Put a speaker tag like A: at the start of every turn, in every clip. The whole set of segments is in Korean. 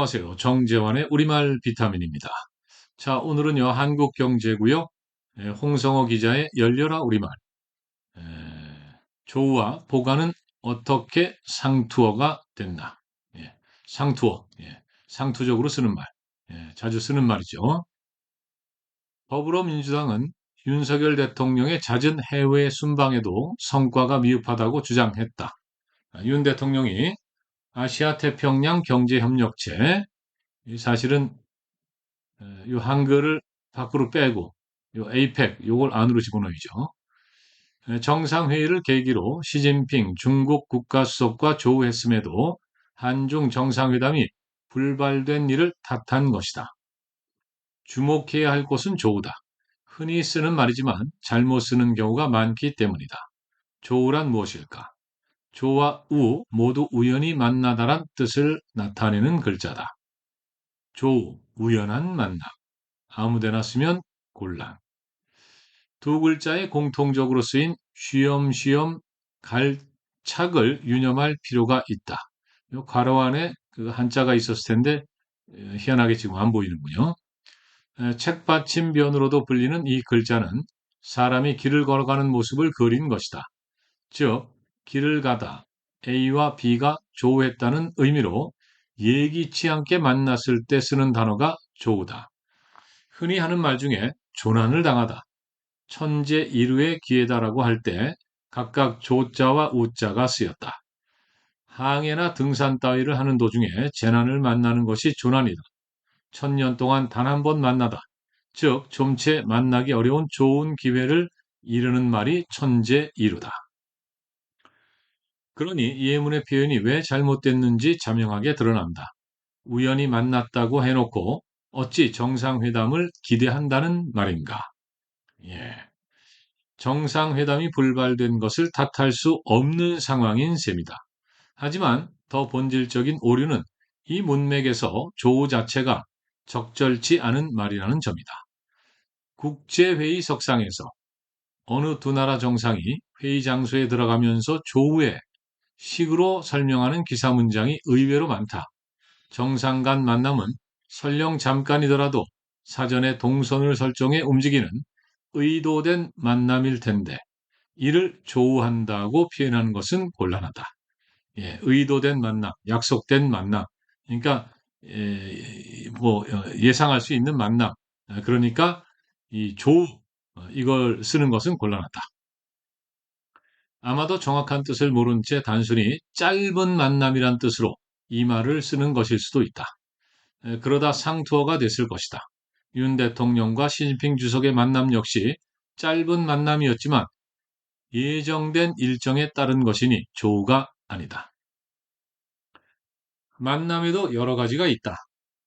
A: 안녕하세요. 정재환의 우리말 비타민입니다. 자, 오늘은요, 한국경제고요. 홍성호 기자의 열려라 우리말. 에, 조우와 보가는 어떻게 상투어가 됐나? 예, 상투어. 예, 상투적으로 쓰는 말. 자주 쓰는 말이죠. 더불어민주당은 윤석열 대통령의 잦은 해외 순방에도 성과가 미흡하다고 주장했다. 윤 대통령이 아시아 태평양 경제협력체, 이 사실은 요 한글을 밖으로 빼고 요 APEC 요걸 안으로 집어넣이죠. 정상회의를 계기로 시진핑 중국 국가수석과 조우했음에도 한중 정상회담이 불발된 일을 탓한 것이다. 주목해야 할 곳은 조우다. 흔히 쓰는 말이지만 잘못 쓰는 경우가 많기 때문이다. 조우란 무엇일까? 조와 우 모두 우연히 만나다란 뜻을 나타내는 글자다. 조우, 우연한 만남. 아무데나 쓰면 곤란. 두 글자에 공통적으로 쓰인 쉬엄쉬엄 갈착을 유념할 필요가 있다. 요 괄호 안에 그 한자가 있었을 텐데 희한하게 지금 안 보이는군요. 책받침변으로도 불리는 이 글자는 사람이 길을 걸어가는 모습을 그린 것이다. 즉, 길을 가다 A와 B가 조우했다는 의미로 예기치 않게 만났을 때 쓰는 단어가 조우다. 흔히 하는 말 중에 조난을 당하다, 천재 일우의 기회다라고 할 때 각각 조자와 우자가 쓰였다. 항해나 등산 따위를 하는 도중에 재난을 만나는 것이 조난이다. 천년 동안 단 한 번 만나다. 즉, 좀채 만나기 어려운 좋은 기회를 이르는 말이 천재 일우다. 그러니 예문의 표현이 왜 잘못됐는지 자명하게 드러난다. 우연히 만났다고 해놓고 어찌 정상회담을 기대한다는 말인가? 예. 정상회담이 불발된 것을 탓할 수 없는 상황인 셈이다. 하지만 더 본질적인 오류는 이 문맥에서 조우 자체가 적절치 않은 말이라는 점이다. 국제회의석상에서 어느 두 나라 정상이 회의 장소에 들어가면서 조우의 식으로 설명하는 기사 문장이 의외로 많다. 정상 간 만남은 설령 잠깐이더라도 사전에 동선을 설정해 움직이는 의도된 만남일 텐데 이를 조우한다고 표현하는 것은 곤란하다. 예, 의도된 만남, 약속된 만남. 그러니까 예상할 수 있는 만남. 그러니까 이 조우 이걸 쓰는 것은 곤란하다. 아마도 정확한 뜻을 모른 채 단순히 짧은 만남이란 뜻으로 이 말을 쓰는 것일 수도 있다. 그러다 상투어가 됐을 것이다. 윤 대통령과 시진핑 주석의 만남 역시 짧은 만남이었지만 예정된 일정에 따른 것이니 조우가 아니다. 만남에도 여러 가지가 있다.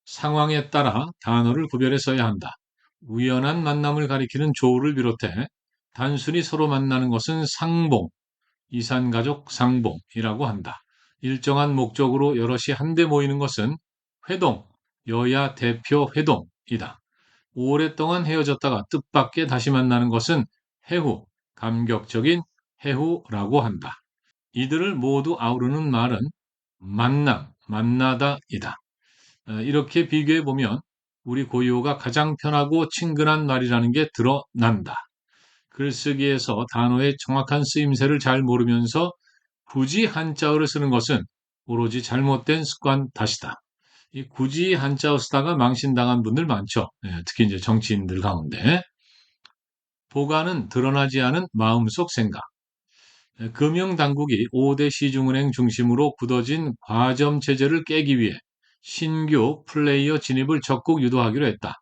A: 상황에 따라 단어를 구별해 써야 한다. 우연한 만남을 가리키는 조우를 비롯해 단순히 서로 만나는 것은 상봉, 이산가족 상봉이라고 한다. 일정한 목적으로 여럿이 한데 모이는 것은 회동, 여야 대표 회동이다. 오랫동안 헤어졌다가 뜻밖의 다시 만나는 것은 해후, 감격적인 해후라고 한다. 이들을 모두 아우르는 말은 만남, 만나다이다. 이렇게 비교해 보면 우리 고유어가 가장 편하고 친근한 말이라는 게 드러난다. 글쓰기에서 단어의 정확한 쓰임새를 잘 모르면서 굳이 한자어를 쓰는 것은 오로지 잘못된 습관 탓이다. 이 굳이 한자어 쓰다가 망신당한 분들 많죠. 특히 이제 정치인들 가운데. 보가는 드러나지 않은 마음속 생각. 금융당국이 5대 시중은행 중심으로 굳어진 과점 체제를 깨기 위해 신규 플레이어 진입을 적극 유도하기로 했다.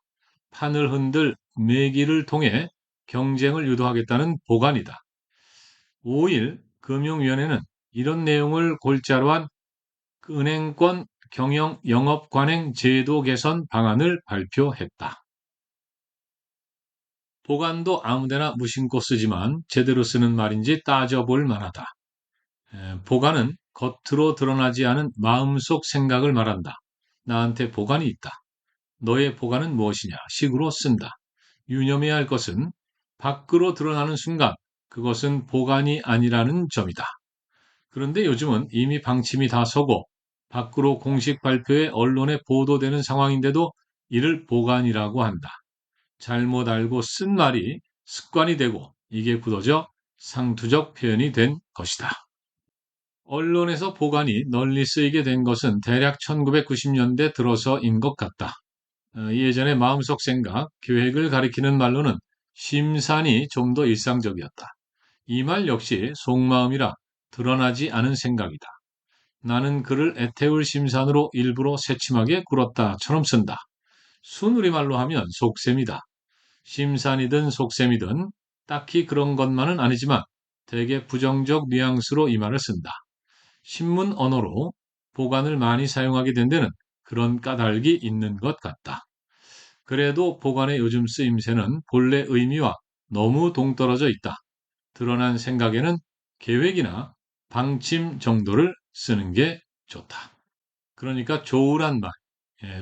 A: 판을 흔들 매기를 통해 경쟁을 유도하겠다는 보관이다. 5일 금융위원회는 이런 내용을 골자로 한 은행권 경영 영업 관행 제도 개선 방안을 발표했다. 보관도 아무데나 무심코 쓰지만 제대로 쓰는 말인지 따져볼 만하다. 보관은 겉으로 드러나지 않은 마음속 생각을 말한다. 나한테 보관이 있다. 너의 보관은 무엇이냐? 식으로 쓴다. 유념해야 할 것은 밖으로 드러나는 순간 그것은 보관이 아니라는 점이다. 그런데 요즘은 이미 방침이 다 서고 밖으로 공식 발표에 언론에 보도되는 상황인데도 이를 보관이라고 한다. 잘못 알고 쓴 말이 습관이 되고 이게 굳어져 상투적 표현이 된 것이다. 언론에서 보관이 널리 쓰이게 된 것은 대략 1990년대 들어서인 것 같다. 예전의 마음속 생각, 계획을 가리키는 말로는 심산이 좀 더 일상적이었다. 이 말 역시 속마음이라 드러나지 않은 생각이다. 나는 글을 애태울 심산으로 일부러 새침하게 굴었다처럼 쓴다. 순우리말로 하면 속셈이다. 심산이든 속셈이든 딱히 그런 것만은 아니지만 되게 부정적 뉘앙스로 이 말을 쓴다. 신문 언어로 보관을 많이 사용하게 된 데는 그런 까닭이 있는 것 같다. 그래도 보관의 요즘 쓰임새는 본래 의미와 너무 동떨어져 있다. 드러난 생각에는 계획이나 방침 정도를 쓰는 게 좋다. 그러니까 조울한 말,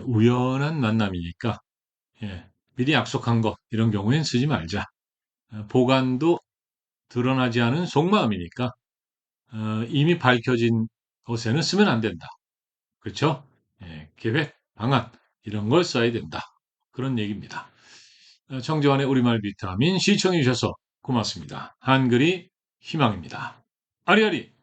A: 우연한 만남이니까 미리 약속한 거 이런 경우엔 쓰지 말자. 보관도 드러나지 않은 속마음이니까 이미 밝혀진 것에는 쓰면 안 된다. 그렇죠? 계획, 방안 이런 걸 써야 된다. 그런 얘기입니다. 청정환의 우리말 비타민 시청해 주셔서 고맙습니다. 한글이 희망입니다. 아리아리!